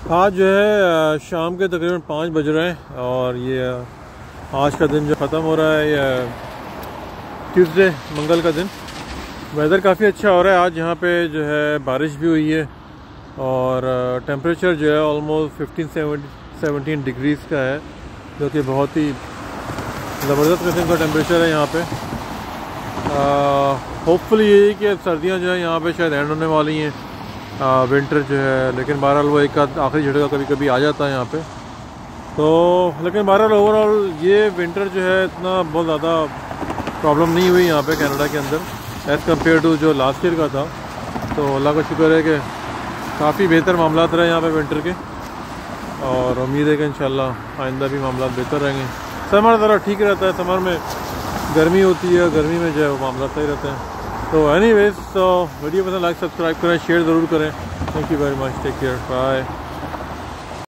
आज जो है शाम के तकरीबन 5 बज रहे हैं और ये आज का दिन जो ख़त्म हो रहा है, ये ट्यूसडे मंगल का दिन। वेदर काफ़ी अच्छा हो रहा है आज। यहाँ पे जो है बारिश भी हुई है और टेम्परेचर जो है ऑलमोस्ट 15-17 डिग्रीज़ का है, जो कि बहुत ही ज़बरदस्त किस्म का टेम्परेचर है यहाँ पे। होपफुली यही कि सर्दियाँ जो है यहाँ पे शायद एंड होने वाली हैं, विंटर जो है। लेकिन बहरहाल वो एक आखिरी झटका कभी कभी आ जाता है यहाँ पे। तो लेकिन बहरहाल ओवरऑल ये विंटर जो है इतना बहुत ज़्यादा प्रॉब्लम नहीं हुई यहाँ पे कनाडा के अंदर एज़ कम्पेयर टू जो लास्ट ईयर का था। तो अल्लाह का शुक्र है कि काफ़ी बेहतर मामला रहे यहाँ पे विंटर के, और उम्मीद है कि इंशाल्लाह आइंदा भी मामला बेहतर रहेंगे। समर ज़रा ठीक रहता है, समर में गर्मी होती है, गर्मी में जो है वो मामला सही रहते हैं। तो एनीवेज, तो वीडियो पसंद लाइक सब्सक्राइब करें, शेयर ज़रूर करें। Thank you very much, take care, bye.